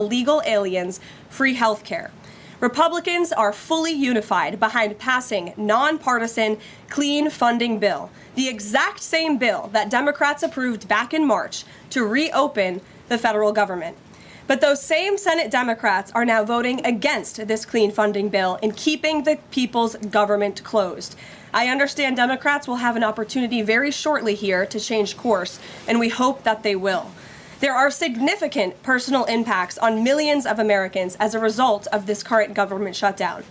illegal aliens free health care. Republicans are fully unified behind passing nonpartisan clean funding bill, the exact same bill that Democrats approved back in March to reopen the federal government. But those same Senate Democrats are now voting against this clean funding bill and keeping the people's government closed. I understand Democrats will have an opportunity very shortly here to change course, and we hope that they will. There are significant personal impacts on millions of Americans as a result of this current government shutdown.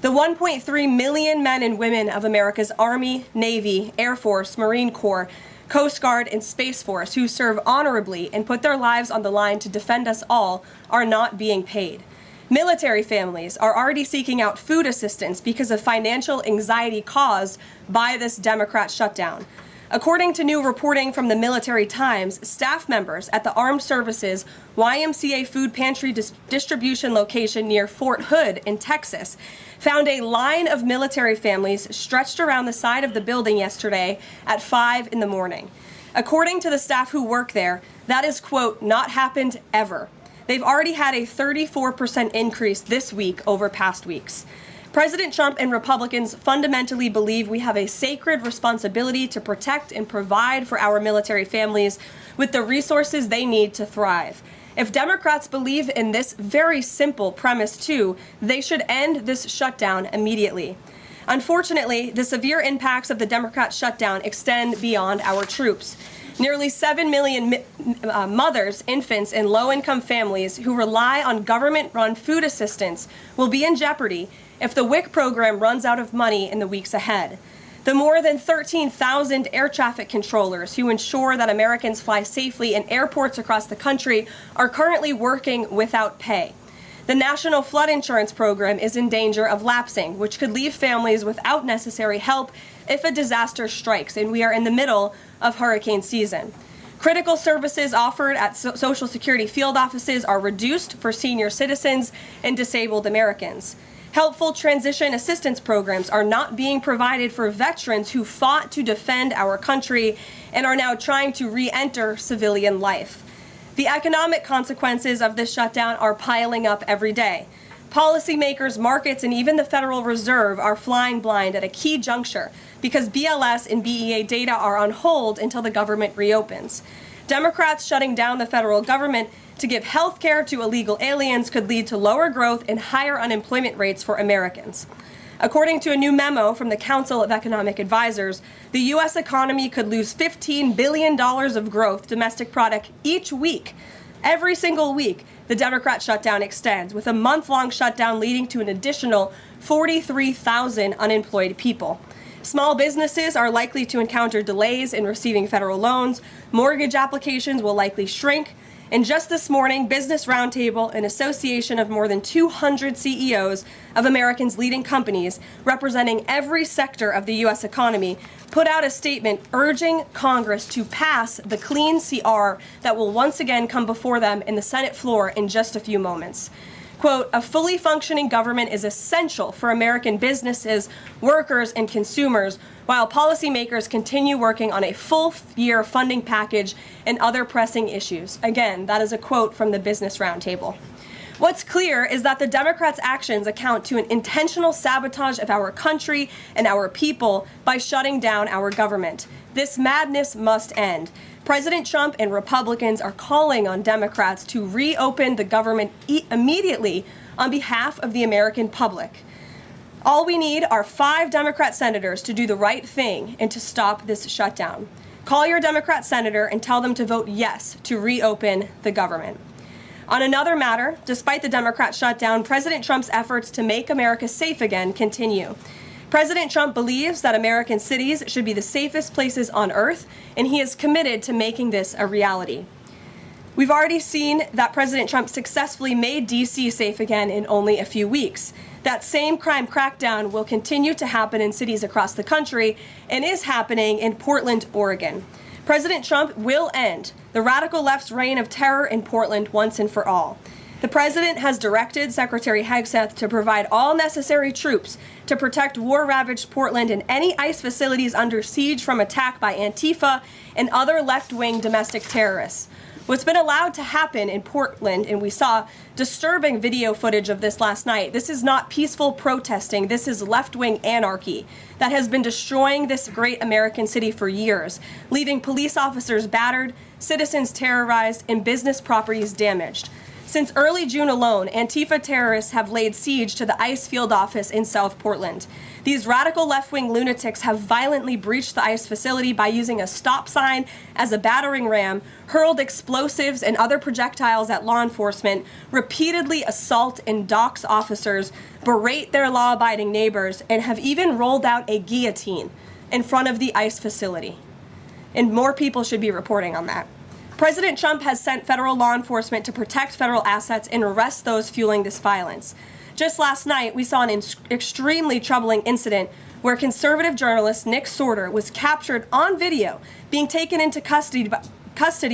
The 1.3 million men and women of America's Army, Navy, Air Force, Marine Corps, Coast Guard, and Space Force who serve honorably and put their lives on the line to defend us all are not being paid. Military families are already seeking out food assistance because of financial anxiety caused by this Democrat shutdown. According to new reporting from the Military Times, staff members at the Armed Services YMCA food pantry distribution location near Fort Hood in Texas found a line of military families stretched around the side of the building yesterday at 5 in the morning. According to the staff who work there, that is, quote, not happened ever. They've already had a 34% increase this week over past weeks. President Trump and Republicans fundamentally believe we have a sacred responsibility to protect and provide for our military families with the resources they need to thrive. If Democrats believe in this very simple premise too, they should end this shutdown immediately. Unfortunately, the severe impacts of the Democrat shutdown extend beyond our troops. Nearly 7 million mothers, infants, and low-income families who rely on government-run food assistance will be in jeopardy if the WIC program runs out of money in the weeks ahead. The more than 13,000 air traffic controllers who ensure that Americans fly safely in airports across the country are currently working without pay. The National Flood Insurance Program is in danger of lapsing, which could leave families without necessary help if a disaster strikes, and we are in the middle of hurricane season. Critical services offered at Social Security field offices are reduced for senior citizens and disabled Americans. Helpful transition assistance programs are not being provided for veterans who fought to defend our country and are now trying to re-enter civilian life. The economic consequences of this shutdown are piling up every day. Policymakers, markets, and even the Federal Reserve are flying blind at a key juncture because BLS and BEA data are on hold until the government reopens. Democrats shutting down the federal government to give health care to illegal aliens could lead to lower growth and higher unemployment rates for Americans. According to a new memo from the Council of Economic Advisors, the U.S. economy could lose $15 billion of growth domestic product each week. Every single week, the Democrat shutdown extends, with a month-long shutdown leading to an additional 43,000 unemployed people. Small businesses are likely to encounter delays in receiving federal loans. Mortgage applications will likely shrink. And just this morning, Business Roundtable, an association of more than 200 CEOs of Americans' leading companies representing every sector of the U.S. economy, put out a statement urging Congress to pass the clean CR that will once again come before them in the Senate floor in just a few moments. Quote, a fully functioning government is essential for American businesses, workers, and consumers, while policymakers continue working on a full-year funding package and other pressing issues. Again, that is a quote from the Business Roundtable. What's clear is that the Democrats' actions account to an intentional sabotage of our country and our people by shutting down our government. This madness must end. President Trump and Republicans are calling on Democrats to reopen the government immediately on behalf of the American public. All we need are 5 Democrat senators to do the right thing and to stop this shutdown. Call your Democrat senator and tell them to vote yes to reopen the government. On another matter, despite the Democrat shutdown, President Trump's efforts to make America safe again continue. President Trump believes that American cities should be the safest places on earth, and he is committed to making this a reality. We've already seen that President Trump successfully made D.C. safe again in only a few weeks. That same crime crackdown will continue to happen in cities across the country and is happening in Portland, Oregon. President Trump will end the radical left's reign of terror in Portland once and for all. The president has directed Secretary Hegseth to provide all necessary troops to protect war-ravaged Portland and any ICE facilities under siege from attack by Antifa and other left-wing domestic terrorists. What's been allowed to happen in Portland, and we saw disturbing video footage of this last night, this is not peaceful protesting, this is left-wing anarchy that has been destroying this great American city for years, leaving police officers battered, citizens terrorized, and business properties damaged. Since early June alone, Antifa terrorists have laid siege to the ICE field office in South Portland. These radical left-wing lunatics have violently breached the ICE facility by using a stop sign as a battering ram, hurled explosives and other projectiles at law enforcement, repeatedly assault and dox officers, berate their law-abiding neighbors, and have even rolled out a guillotine in front of the ICE facility. And more people should be reporting on that. President Trump has sent federal law enforcement to protect federal assets and arrest those fueling this violence. Just last night, we saw an extremely troubling incident where conservative journalist Nick Sorter was captured on video being taken into custody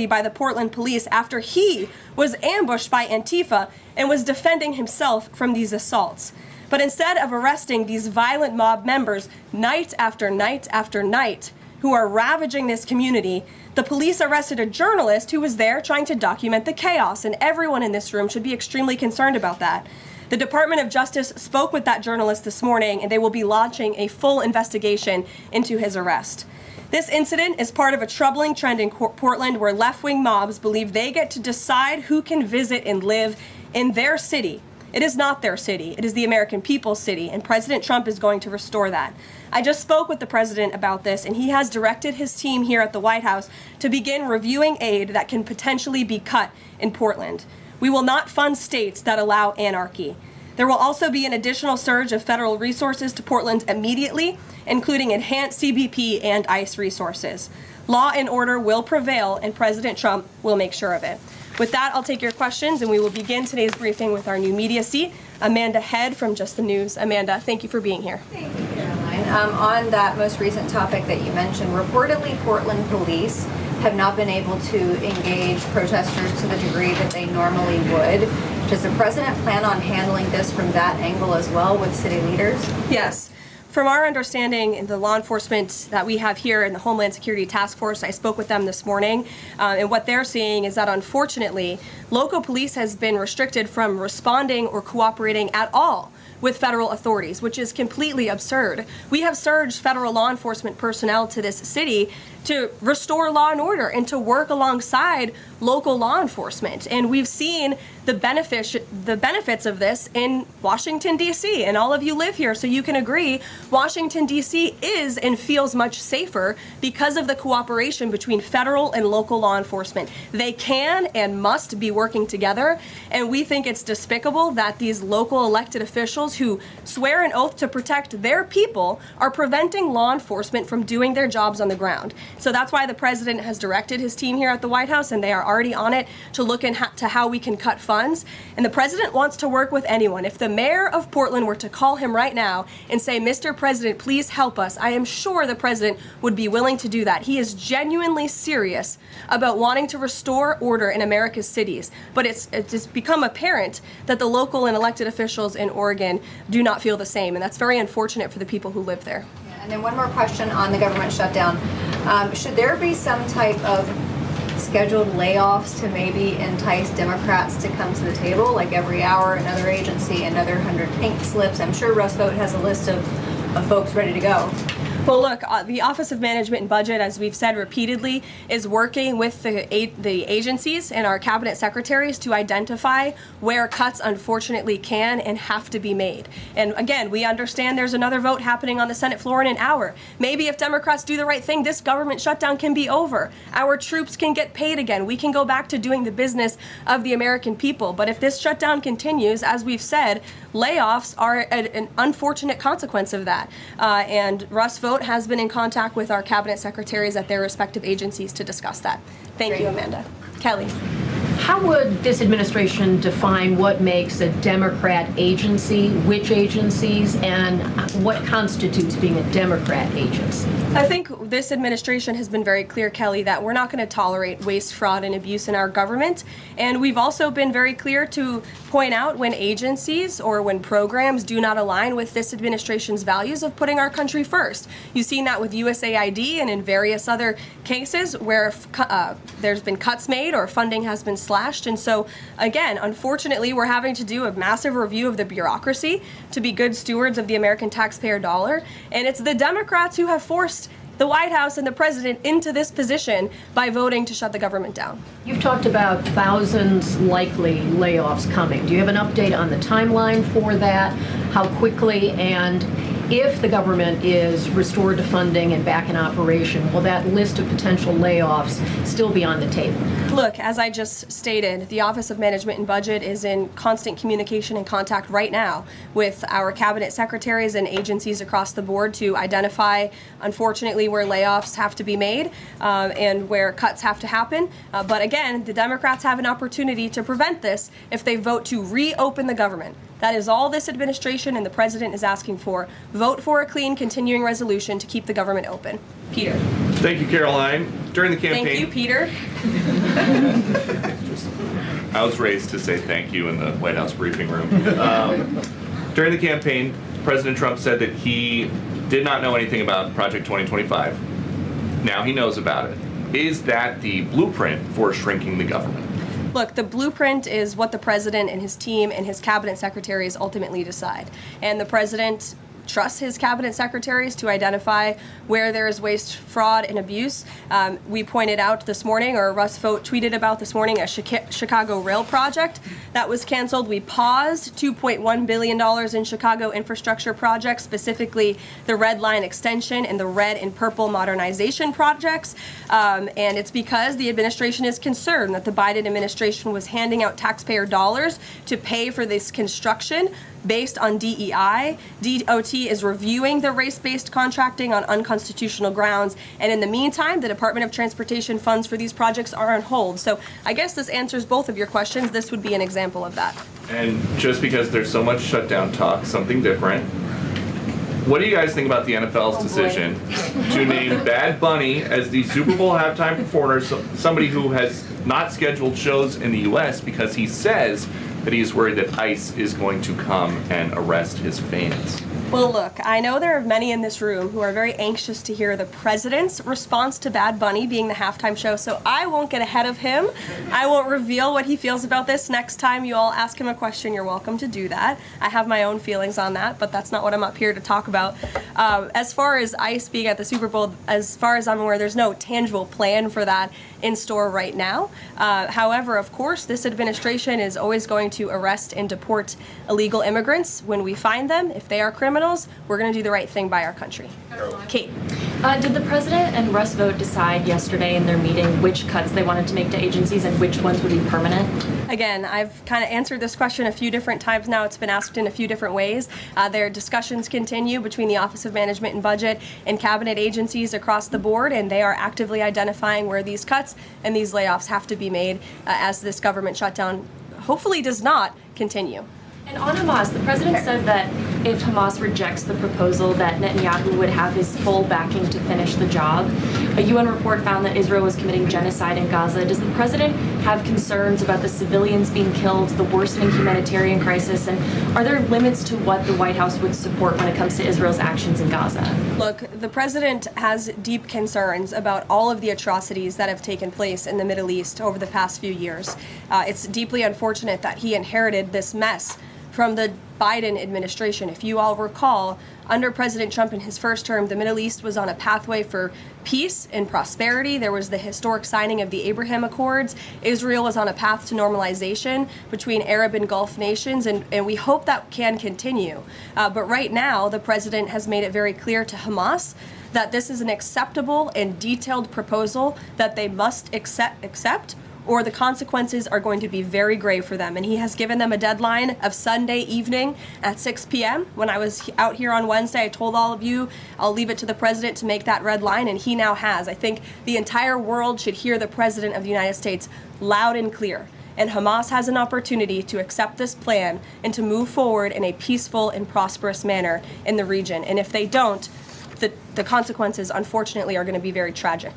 by the Portland police after he was ambushed by Antifa and was defending himself from these assaults. But instead of arresting these violent mob members night after night after night who are ravaging this community, the police arrested a journalist who was there trying to document the chaos, and everyone in this room should be extremely concerned about that. The Department of Justice spoke with that journalist this morning, and they will be launching a full investigation into his arrest. This incident is part of a troubling trend in Portland where left-wing mobs believe they get to decide who can visit and live in their city. It is not their city. It is the American people's city, and President Trump is going to restore that. I just spoke with the president about this, and he has directed his team here at the White House to begin reviewing aid that can potentially be cut in Portland. We will not fund states that allow anarchy. There will also be an additional surge of federal resources to Portland immediately, including enhanced CBP and ICE resources. Law and order will prevail, and President Trump will make sure of it. With that, I'll take your questions, and we will begin today's briefing with our new media seat, Amanda Head from Just the News. Amanda, thank you for being here. Thank you, Karoline. On that most recent topic that you mentioned, reportedly Portland police have not been able to engage protesters to the degree that they normally would. Does the president plan on handling this from that angle as well with city leaders? Yes. From our understanding, the law enforcement that we have here in the Homeland Security Task Force, I spoke with them this morning, and what they're seeing is that unfortunately, local police has been restricted from responding or cooperating at all with federal authorities, which is completely absurd. We have surged federal law enforcement personnel to this city to restore law and order and to work alongside local law enforcement. And we've seen the benefits of this in Washington, D.C. And all of you live here, so you can agree Washington, D.C. is and feels much safer because of the cooperation between federal and local law enforcement. They can and must be working together, and we think it's despicable that these local elected officials who swear an oath to protect their people are preventing law enforcement from doing their jobs on the ground. So that's why the president has directed his team here at the White House, and they are already on it to look into how we can cut funds. And the president wants to work with anyone. If the mayor of Portland were to call him right now and say, "Mr. President, please help us," I am sure the president would be willing to do that. He is genuinely serious about wanting to restore order in America's cities. But it's become apparent that the local and elected officials in Oregon do not feel the same, and that's very unfortunate for the people who live there. And then one more question on the government shutdown. Should there be some type of scheduled layoffs to maybe entice Democrats to come to the table, like every hour another agency, another 100 pink slips? I'm sure Russ Vought has a list of folks ready to go. Well, look, the Office of Management and Budget, as we've said repeatedly, is working with the agencies and our cabinet secretaries to identify where cuts unfortunately can and have to be made. And again, we understand there's another vote happening on the Senate floor in an hour. Maybe if Democrats do the right thing, this government shutdown can be over. Our troops can get paid again. We can go back to doing the business of the American people. But if this shutdown continues, as we've said, layoffs are an unfortunate consequence of that. And Russ Vought has been in contact with our cabinet secretaries at their respective agencies to discuss that. Thank you, Amanda. Kelly. How would this administration define what makes a Democrat agency, which agencies, and what constitutes being a Democrat agency? I think this administration has been very clear, Kelly, that we're not going to tolerate waste, fraud, and abuse in our government. And we've also been very clear to point out when agencies or when programs do not align with this administration's values of putting our country first. You've seen that with USAID and in various other cases where there's been cuts made or funding has been slashed. And so, again, unfortunately, we're having to do a massive review of the bureaucracy to be good stewards of the American taxpayer dollar. And it's the Democrats who have forced the White House and the president into this position by voting to shut the government down. You've talked about thousands likely layoffs coming. Do you have an update on the timeline for that? How quickly? And if the government is restored to funding and back in operation, will that list of potential layoffs still be on the table? Look, as I just stated, the Office of Management and Budget is in constant communication and contact right now with our cabinet secretaries and agencies across the board to identify, unfortunately, where layoffs have to be made and where cuts have to happen. But again, the Democrats have an opportunity to prevent this if they vote to reopen the government. That is all this administration and the president is asking for. Vote for a clean, continuing resolution to keep the government open. Peter. Thank you, Karoline. During the campaign... Thank you, Peter. I was raised to say thank you in the White House briefing room. During the campaign, President Trump said that he did not know anything about Project 2025. Now he knows about it. Is that the blueprint for shrinking the government? Look, the blueprint is what the president and his team and his cabinet secretaries ultimately decide. And the president trusts his cabinet secretaries to identify where there is waste, fraud, and abuse. We pointed out this morning, or Russ Vogt tweeted about this morning, a Chicago rail project that was canceled. We paused $2.1 billion in Chicago infrastructure projects, specifically the Red Line extension and the red and purple modernization projects. And it's because the administration is concerned that the Biden administration was handing out taxpayer dollars to pay for this construction based on DEI. DOT is reviewing the race-based contracting on unconstitutional grounds, and in the meantime, the Department of Transportation funds for these projects are on hold. So I guess this answers both of your questions. This would be an example of that. And just because there's so much shutdown talk, something different. What do you guys think about the NFL's decision to name Bad Bunny as the Super Bowl halftime performer, somebody who has not scheduled shows in the U.S. because he says that he's worried that ICE is going to come and arrest his fans? Well, look, I know there are many in this room who are very anxious to hear the president's response to Bad Bunny being the halftime show, so I won't get ahead of him. I won't reveal what he feels about this. Next time you all ask him a question, you're welcome to do that. I have my own feelings on that, but that's not what I'm up here to talk about. As far as ICE being at the Super Bowl, as far as I'm aware, there's no tangible plan for that in store right now. However, of course, this administration is always going to arrest and deport illegal immigrants when we find them. If they are criminals, we're going to do the right thing by our country. Kate. Did the president and Russ Vogt decide yesterday in their meeting which cuts they wanted to make to agencies and which ones would be permanent? Again, I've kind of answered this question a few different times now. It's been asked in a few different ways. Their discussions continue between the Office of Management and Budget and cabinet agencies across the board, and they are actively identifying where these cuts and these layoffs have to be made as this government shutdown hopefully does not continue. And on Hamas, the president said that if Hamas rejects the proposal that Netanyahu would have his full backing to finish the job. A UN report found that Israel was committing genocide in Gaza. Does the president have concerns about the civilians being killed, the worsening humanitarian crisis, and are there limits to what the White House would support when it comes to Israel's actions in Gaza? Look, the president has deep concerns about all of the atrocities that have taken place in the Middle East over the past few years. It's deeply unfortunate that he inherited this mess from the Biden administration. If you all recall, under President Trump in his first term, the Middle East was on a pathway for peace and prosperity. There was the historic signing of the Abraham Accords. Israel was on a path to normalization between Arab and Gulf nations, and we hope that can continue. But right now, the president has made it very clear to Hamas that this is an acceptable and detailed proposal that they must accept, or the consequences are going to be very grave for them. And he has given them a deadline of Sunday evening at 6 p.m. When I was out here on Wednesday, I told all of you, I'll leave it to the president to make that red line, and he now has. I think the entire world should hear the president of the United States loud and clear. and Hamas has an opportunity to accept this plan and to move forward in a peaceful and prosperous manner in the region. And if they don't, the consequences, unfortunately, are going to be very tragic.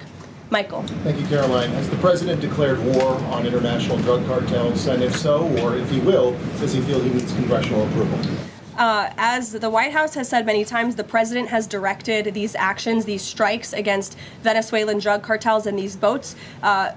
Michael. Thank you, Caroline. Has the president declared war on international drug cartels? And if so, or if he will, does he feel he needs congressional approval? As the White House has said many times, the president has directed these actions, these strikes against Venezuelan drug cartels and these boats,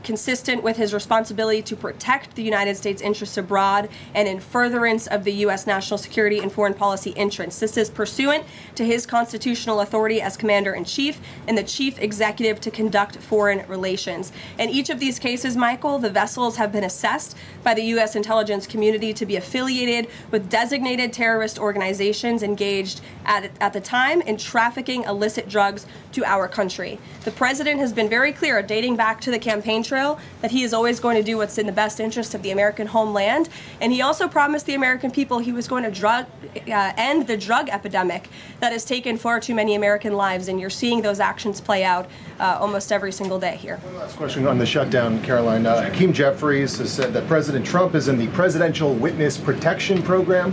consistent with his responsibility to protect the United States interests abroad and in furtherance of the U.S. national security and foreign policy interests. This is pursuant to his constitutional authority as commander-in-chief and the chief executive to conduct foreign relations. In each of these cases, Michael, the vessels have been assessed by the U.S. intelligence community to be affiliated with designated terrorist organizations engaged at the time in trafficking illicit drugs to our country. The president has been very clear, dating back to the campaign trail, that he is always going to do what's in the best interest of the American homeland. And he also promised the American people he was going to end the drug epidemic that has taken far too many American lives. And you're seeing those actions play out almost every single day here. One last question on the shutdown, Caroline. Hakeem Jeffries has said that President Trump is in the Presidential Witness Protection Program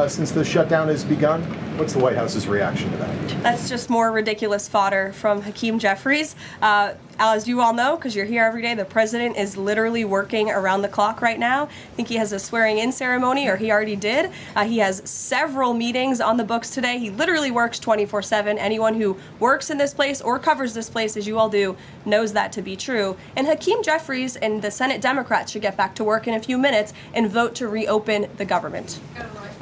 since the shutdown has begun. What's the White House's reaction to that? That's just more ridiculous fodder from Hakeem Jeffries. As you all know, because you're here every day, the president is literally working around the clock right now. I think he has a swearing-in ceremony, or he already did. He has several meetings on the books today. He literally works 24/7. Anyone who works in this place or covers this place, as you all do, knows that to be true. And Hakeem Jeffries and the Senate Democrats should get back to work in a few minutes and vote to reopen the government.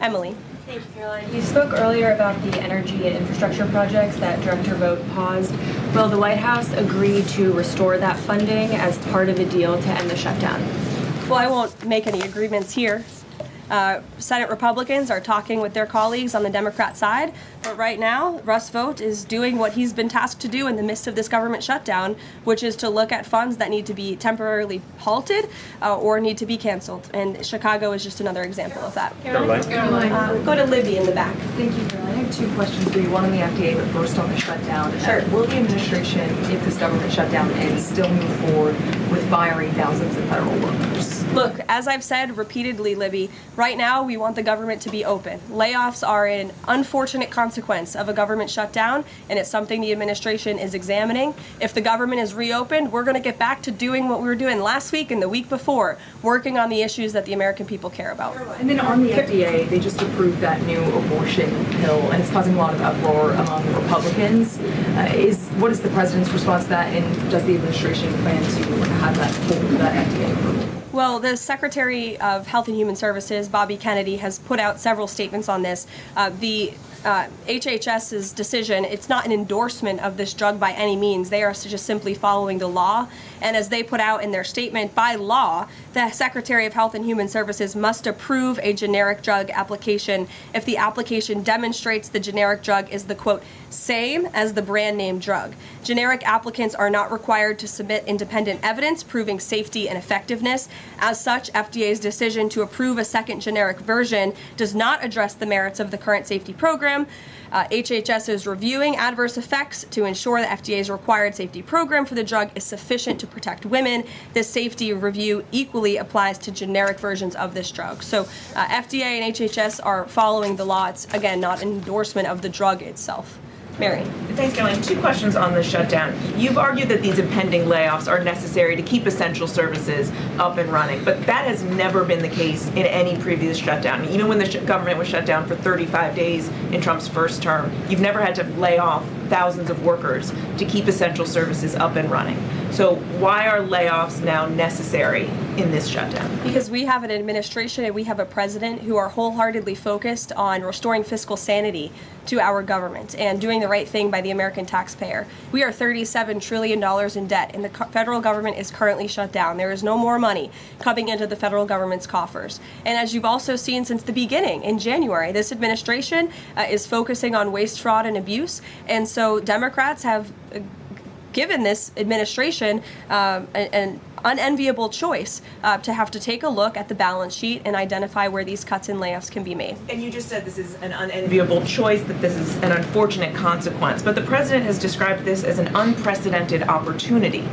Emily. Thank you, Caroline. You spoke earlier about the energy and infrastructure projects that Director Vogt paused. Will the White House agree to restore that funding as part of a deal to end the shutdown? Well, I won't make any agreements here. Senate Republicans are talking with their colleagues on the Democrat side, but right now, Russ Vought is doing what he's been tasked to do in the midst of this government shutdown, which is to look at funds that need to be temporarily halted or need to be canceled. And Chicago is just another example of that. Caroline. Go to Libby in the back. Thank you, Caroline. I have two questions for you. One on the FDA, but first on the shutdown. Sure. Will the administration, if this government shutdown ends, still move forward with firing thousands of federal workers? Look, as I've said repeatedly, Libby, right now we want the government to be open. Layoffs are an unfortunate consequence of a government shutdown, and it's something the administration is examining. If the government is reopened, we're going to get back to doing what we were doing last week and the week before, working on the issues that the American people care about. And then on the FDA, they just approved that new abortion pill, and it's causing a lot of uproar among the Republicans. What is the president's response to that, and does the administration plan to have that hold that FDA approval? Well, the Secretary of Health and Human Services, Bobby Kennedy, has put out several statements on this. The HHS's decision, it's not an endorsement of this drug by any means. They are just simply following the law. And as they put out in their statement, by law, the Secretary of Health and Human Services must approve a generic drug application if the application demonstrates the generic drug is the, quote, same as the brand name drug. Generic applicants are not required to submit independent evidence proving safety and effectiveness. As such, FDA's decision to approve a second generic version does not address the merits of the current safety program. HHS is reviewing adverse effects to ensure the FDA's required safety program for the drug is sufficient to protect women. This safety review equally applies to generic versions of this drug. So FDA and HHS are following the law. It's, again, not an endorsement of the drug itself. Mary. Thanks, Caroline. Two questions on the shutdown. You've argued that these impending layoffs are necessary to keep essential services up and running, but that has never been the case in any previous shutdown. Even when the government was shut down for 35 days in Trump's first term, you've never had to lay off thousands of workers to keep essential services up and running. So why are layoffs now necessary in this shutdown? Because we have an administration and we have a president who are wholeheartedly focused on restoring fiscal sanity to our government and doing the right thing by the American taxpayer. We are $37 trillion in debt, and the federal government is currently shut down. There is no more money coming into the federal government's coffers. And as you've also seen since the beginning, in January, this administration is focusing on waste, fraud, and abuse. And so Democrats have given this administration an unenviable choice to have to take a look at the balance sheet and identify where these cuts and layoffs can be made. And you just said this is an unenviable choice, that this is an unfortunate consequence, but the president has described this as an unprecedented opportunity.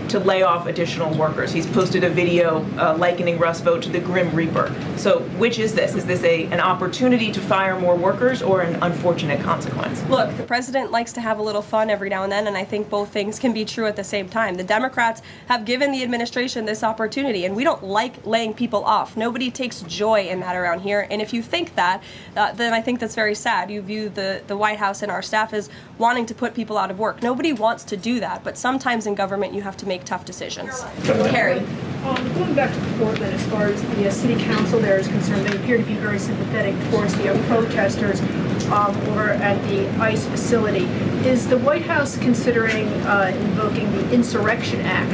to lay off additional workers. He's posted a video likening Russ vote to the Grim Reaper. So which is this? Is this an opportunity to fire more workers or an unfortunate consequence? Look, the president likes to have a little fun every now and then, and I think both things can be true at the same time. The Democrats have given the administration this opportunity, and we don't like laying people off. Nobody takes joy in that around here, and if you think that, then I think that's very sad. You view the White House and our staff as wanting to put people out of work. Nobody wants to do that, but sometimes in government you have to make tough decisions. Carrie. Going back to Portland, as far as the city council there is concerned, they appear to be very sympathetic towards the protesters over at the ICE facility. Is the White House considering invoking the Insurrection Act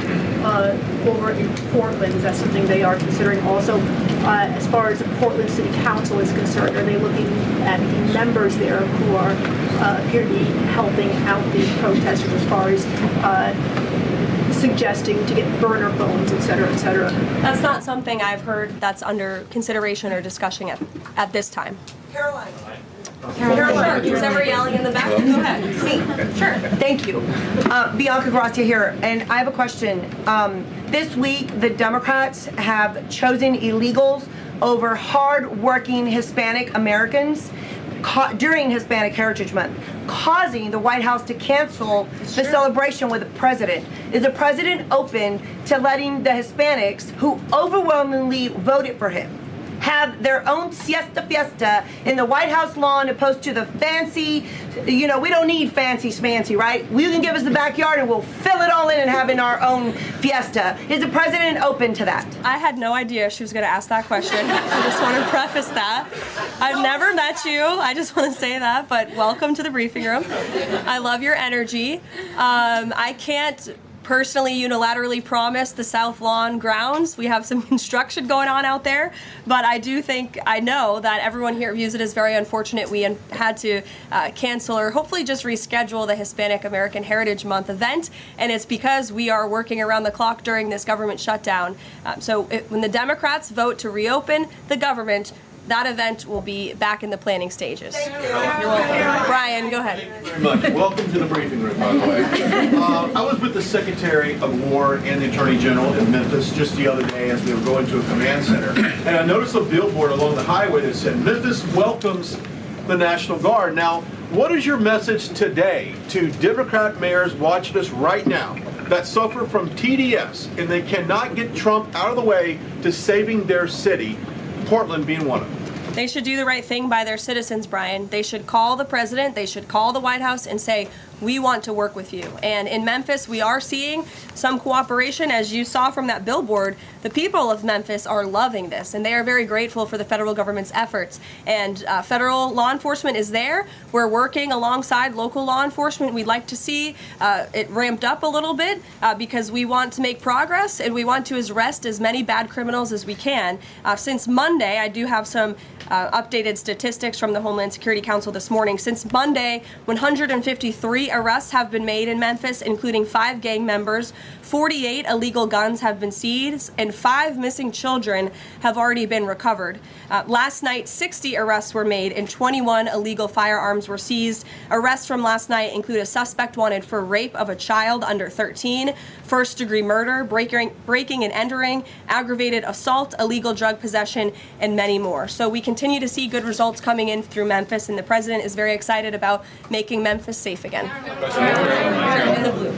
over in Portland? Is that something they are considering also? As far as the Portland City Council is concerned, are they looking at the members there who are appear to be helping out these protesters as far as suggesting to get burner phones, et cetera, et cetera? That's not something I've heard that's under consideration or discussion at this time. Karoline. Caroline, who's ever yelling in the back? Go ahead. Me. Sure. Thank you. Bianca Gracia here, and I have a question. This week, the Democrats have chosen illegals over hard-working Hispanic Americans during Hispanic Heritage Month, causing the White House to cancel the celebration with the president. Is the president open to letting the Hispanics, who overwhelmingly voted for him, have their own siesta fiesta in the White House lawn opposed to the fancy, we don't need fancy schmancy, right? You can give us the backyard and we'll fill it all in and have in our own fiesta. Is the president open to that? I had no idea she was going to ask that question. I just want to preface that. I've never met you. I just want to say that, but welcome to the briefing room. I love your energy. I can't personally unilaterally promise the South Lawn grounds. We have some construction going on out there, but I know that everyone here views it as very unfortunate we had to cancel or hopefully just reschedule the Hispanic American Heritage Month event, and it's because we are working around the clock during this government shutdown. When the Democrats vote to reopen the government, that event will be back in the planning stages. Thank you. You're welcome. Brian, go ahead. Thank you very much. Welcome to the briefing room, by the way. I was with the Secretary of War and the Attorney General in Memphis just the other day as we were going to a command center. And I noticed a billboard along the highway that said, "Memphis welcomes the National Guard." Now, what is your message today to Democrat mayors watching us right now that suffer from TDS and they cannot get Trump out of the way to saving their city, Portland being one of them? They should do the right thing by their citizens, Brian. They should call the president, they should call the White House and say, we want to work with you. And in Memphis, we are seeing some cooperation. As you saw from that billboard, the people of Memphis are loving this, and they are very grateful for the federal government's efforts. And federal law enforcement is there. We're working alongside local law enforcement. We'd like to see it ramped up a little bit because we want to make progress, and we want to arrest as many bad criminals as we can. Since Monday, I do have some updated statistics from the Homeland Security Council this morning. Since Monday, 153 arrests have been made in Memphis, including 5 gang members. 48 illegal guns have been seized, and 5 missing children have already been recovered. Last night, 60 arrests were made, and 21 illegal firearms were seized. Arrests from last night include a suspect wanted for rape of a child under 13, first-degree murder, breaking and entering, aggravated assault, illegal drug possession, and many more. So we continue to see good results coming in through Memphis, and the president is very excited about making Memphis safe again. In the blue.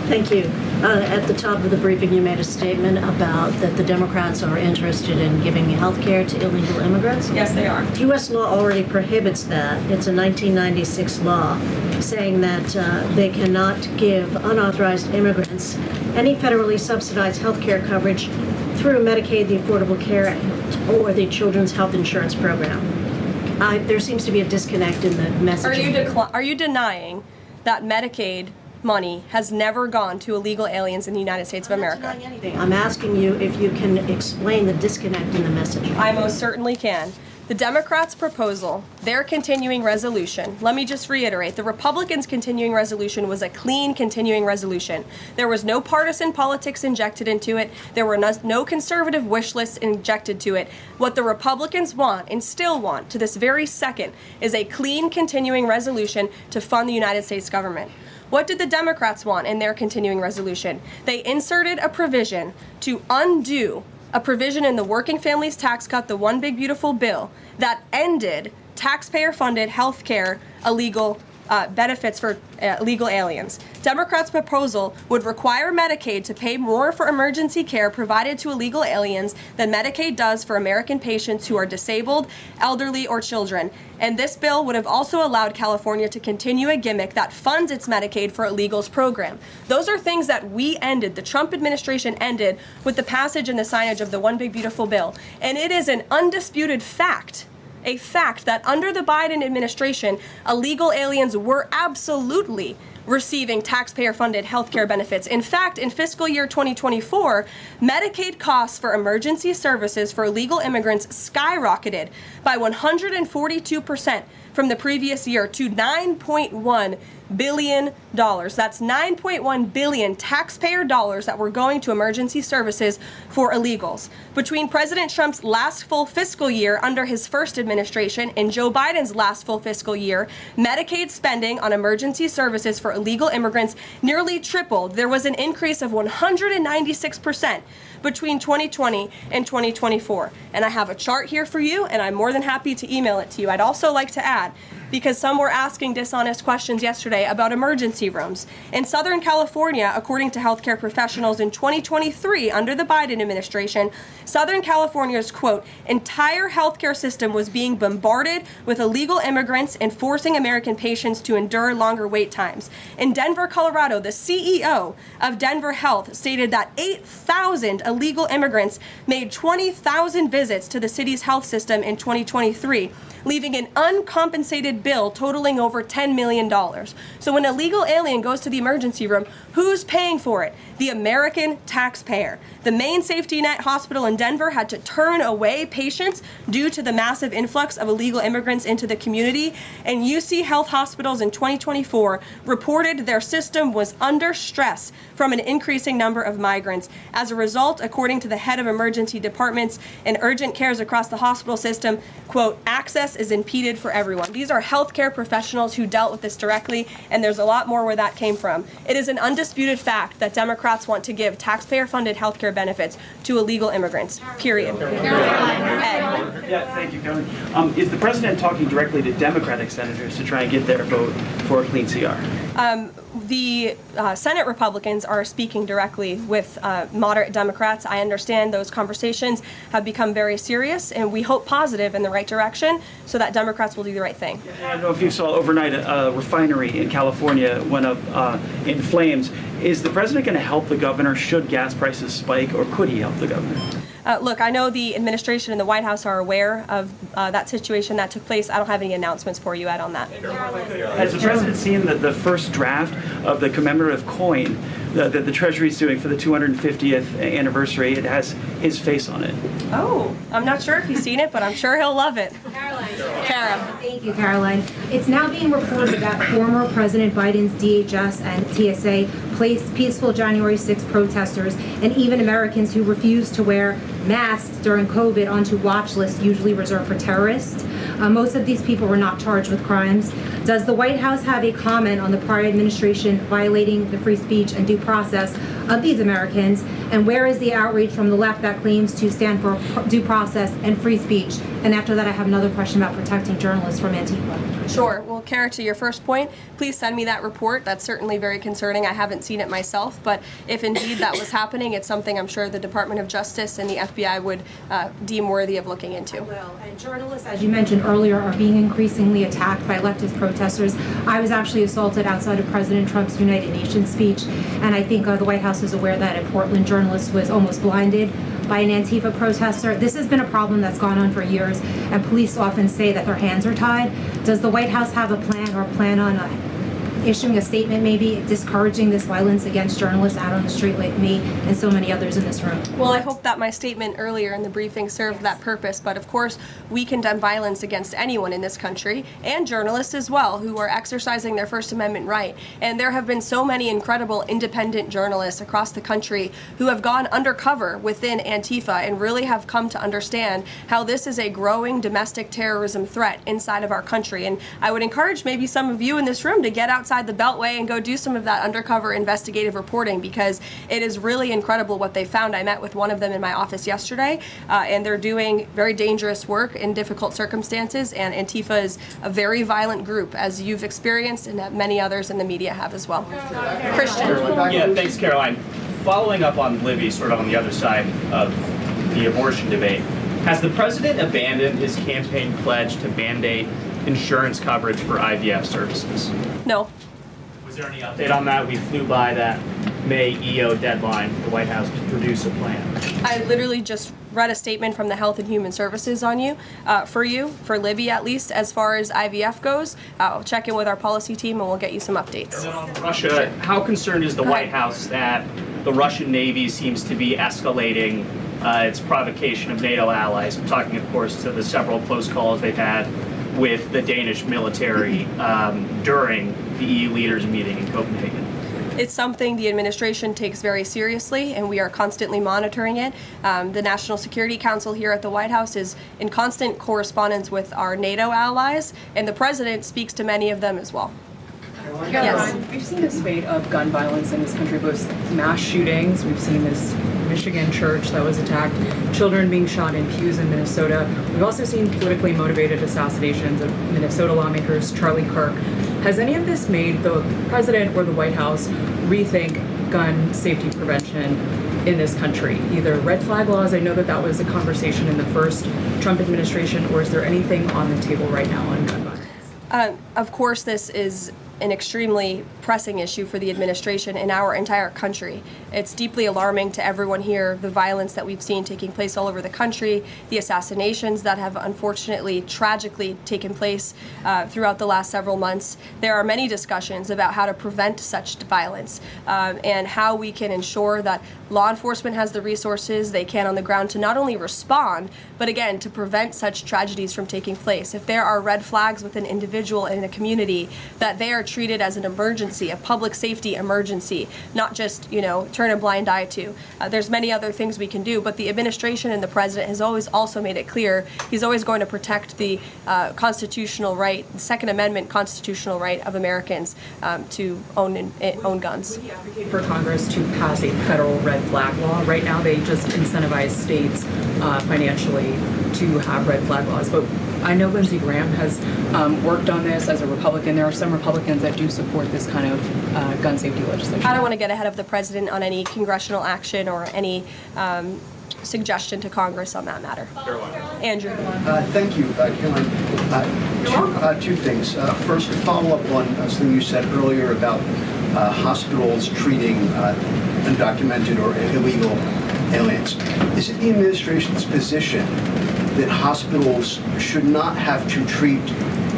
Thank you. At the top of the briefing, you made a statement about that the Democrats are interested in giving health care to illegal immigrants. Yes, they are. U.S. law already prohibits that. It's a 1996 law saying that they cannot give unauthorized immigrants any federally subsidized health care coverage through Medicaid, the Affordable Care Act, or the Children's Health Insurance Program. There seems to be a disconnect in the messaging. Are you denying that Medicaid money has never gone to illegal aliens in the United States of America? I'm asking you if you can explain the disconnect in the message. I most certainly can. The Democrats' proposal, their continuing resolution, let me just reiterate, the Republicans' continuing resolution was a clean continuing resolution. There was no partisan politics injected into it. There were no conservative wish lists injected to it. What the Republicans want, and still want to this very second, is a clean continuing resolution to fund the United States government. What did the Democrats want in their continuing resolution? They inserted a provision to undo a provision in the Working Families Tax Cut, the One Big Beautiful Bill, that ended taxpayer-funded health care illegal benefits for illegal aliens. Democrats' proposal would require Medicaid to pay more for emergency care provided to illegal aliens than Medicaid does for American patients who are disabled, elderly, or children. And this bill would have also allowed California to continue a gimmick that funds its Medicaid for illegals program. Those are things that we ended, the Trump administration ended, with the passage and the signage of the One Big Beautiful Bill. And it is an undisputed fact, a fact that under the Biden administration, illegal aliens were absolutely receiving taxpayer-funded health care benefits. In fact, in fiscal year 2024, Medicaid costs for emergency services for illegal immigrants skyrocketed by 142% from the previous year to $9.1 billion. That's $9.1 billion taxpayer dollars that were going to emergency services for illegals. Between President Trump's last full fiscal year under his first administration and Joe Biden's last full fiscal year, Medicaid spending on emergency services for illegal immigrants nearly tripled. There was an increase of 196% between 2020 and 2024. And I have a chart here for you, and I'm more than happy to email it to you. I'd also like to add, because some were asking dishonest questions yesterday about emergency rooms. In Southern California, according to healthcare professionals in 2023, under the Biden administration, Southern California's, quote, entire healthcare system was being bombarded with illegal immigrants and forcing American patients to endure longer wait times. In Denver, Colorado, the CEO of Denver Health stated that 8,000 illegal immigrants made 20,000 visits to the city's health system in 2023, leaving an uncompensated bill totaling over $10 million. So when a legal alien goes to the emergency room, who's paying for it? The American taxpayer. The Maine Safety Net Hospital in Denver had to turn away patients due to the massive influx of illegal immigrants into the community, and UC Health Hospitals in 2024 reported their system was under stress from an increasing number of migrants. As a result, according to the head of emergency departments and urgent cares across the hospital system, quote, access is impeded for everyone. These are healthcare professionals who dealt with this directly, and there's a lot more where that came from. It is an undisputed fact that Democrats want to give taxpayer-funded healthcare benefits to illegal immigrants, period. Ed. Yeah, thank you, Karoline. Is the president talking directly to Democratic senators to try and get their vote for a clean CR? The Senate Republicans are speaking directly with moderate Democrats. I understand those conversations have become very serious, and we hope positive in the right direction so that Democrats will do the right thing. I don't know if you saw overnight a refinery in California went up in flames. Is the president going to help the governor should gas prices spike, or could he help the governor? Look, I know the administration and the White House are aware of that situation that took place. I don't have any announcements for you, Ed, on that. Has the president seen the first draft of the commemorative coin that the Treasury is doing for the 250th anniversary? It has his face on it. Oh, I'm not sure if he's seen it, but I'm sure he'll love it. Karoline. Kara. Thank you, Karoline. It's now being reported that former President Biden's DHS and TSA placed peaceful January 6 protesters and even Americans who refused to wear masks during COVID onto watch lists usually reserved for terrorists. Most of these people were not charged with crimes. Does the White House have a comment on the prior administration violating the free speech and due process of these Americans? And where is the outrage from the left that claims to stand for due process and free speech? And after that, I have another question about protecting journalists from Antifa. Sure. Well, Kara, to your first point, please send me that report. That's certainly very concerning. I haven't seen it myself, but if indeed that was happening, it's something I'm sure the Department of Justice and the FBI would deem worthy of looking into. Well, and journalists, as you mentioned earlier, are being increasingly attacked by leftist protesters. I was actually assaulted outside of President Trump's United Nations speech, and I think the White House is aware that a Portland journalist was almost blinded by an Antifa protester. This has been a problem that's gone on for years, and police often say that their hands are tied. Does the White House have a plan or plan on issuing a statement maybe discouraging this violence against journalists out on the street like me and so many others in this room? Well, I hope that my statement earlier in the briefing served that purpose, but of course we condemn violence against anyone in this country, and journalists as well, who are exercising their First Amendment right. And there have been so many incredible independent journalists across the country who have gone undercover within Antifa and really have come to understand how this is a growing domestic terrorism threat inside of our country. And I would encourage maybe some of you in this room to get outside the Beltway and go do some of that undercover investigative reporting, because it is really incredible what they found. I met with one of them in my office yesterday, and they're doing very dangerous work in difficult circumstances, and Antifa is a very violent group, as you've experienced and that many others in the media have as well. Christian. Yeah, thanks, Caroline. Following up on Libby, sort of on the other side of the abortion debate, has the president abandoned his campaign pledge to mandate insurance coverage for IVF services? No. Was there any update on that? We flew by that May EO deadline for the White House to produce a plan. I literally just read a statement from the Health and Human Services for Libby at least, as far as IVF goes. I'll check in with our policy team and we'll get you some updates. And then on Russia, how concerned is the White House that the Russian Navy seems to be escalating its provocation of NATO allies? I'm talking, of course, to the several close calls they've had with the Danish military during the EU leaders meeting in Copenhagen. It's something the administration takes very seriously, and we are constantly monitoring it. The National Security Council here at the White House is in constant correspondence with our NATO allies, and the president speaks to many of them as well. Yes. We've seen a spate of gun violence in this country, both mass shootings. We've seen this Michigan church that was attacked, children being shot in pews in Minnesota. We've also seen politically motivated assassinations of Minnesota lawmakers, Charlie Kirk. Has any of this made the president or the White House rethink gun safety prevention in this country? Either red flag laws, I know that was a conversation in the first Trump administration, or is there anything on the table right now on gun violence? Of course, this is an extremely pressing issue for the administration in our entire country. It's deeply alarming to everyone here, the violence that we've seen taking place all over the country, the assassinations that have unfortunately, tragically taken place throughout the last several months. There are many discussions about how to prevent such violence and how we can ensure that law enforcement has the resources they can on the ground to not only respond, but again, to prevent such tragedies from taking place. If there are red flags with an individual in a community, that they are treated as an emergency, a public safety emergency, not just, turn a blind eye to. There's many other things we can do, but the administration and the president has always also made it clear he's always going to protect the constitutional right, the Second Amendment constitutional right of Americans to own guns. Would you advocate for Congress to pass a federal red flag law? Right now, they just incentivize states financially to have red flag laws, but I know Lindsey Graham has worked on this as a Republican. There are some Republicans that do support this kind of gun safety legislation. I don't want to get ahead of the president on any congressional action or any suggestion to Congress on that matter. Andrew. Thank you, Caroline. Two things. First, to follow up on something you said earlier about hospitals treating undocumented or illegal aliens. Is it the administration's position that hospitals should not have to treat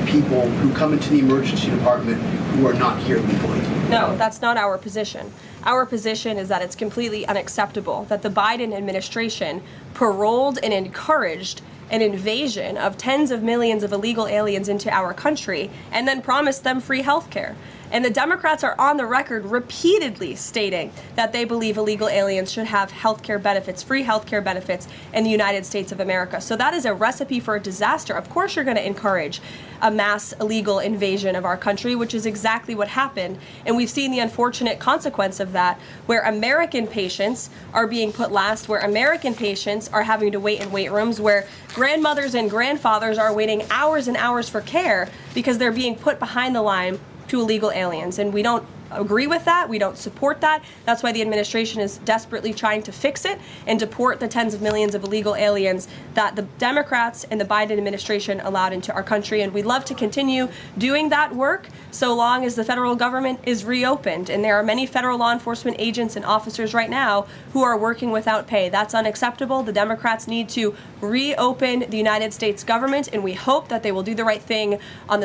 people who come into the emergency department who are not here legally? No, that's not our position. Our position is that it's completely unacceptable that the Biden administration paroled and encouraged an invasion of tens of millions of illegal aliens into our country and then promised them free health care. And the Democrats are on the record repeatedly stating that they believe illegal aliens should have health care benefits, free health care benefits in the United States of America. So that is a recipe for a disaster. Of course you're going to encourage a mass illegal invasion of our country, which is exactly what happened. And we've seen the unfortunate consequence of that, where American patients are being put last, where American patients are having to wait in wait rooms, where grandmothers and grandfathers are waiting hours and hours for care because they're being put behind the line to illegal aliens. And we don't agree with that. We don't support that. That's why the administration is desperately trying to fix it and deport the tens of millions of illegal aliens that the Democrats and the Biden administration allowed into our country. And we'd love to continue doing that work so long as the federal government is reopened. And there are many federal law enforcement agents and officers right now who are working without pay. That's unacceptable. The Democrats need to reopen the United States government, and we hope that they will do the right thing on the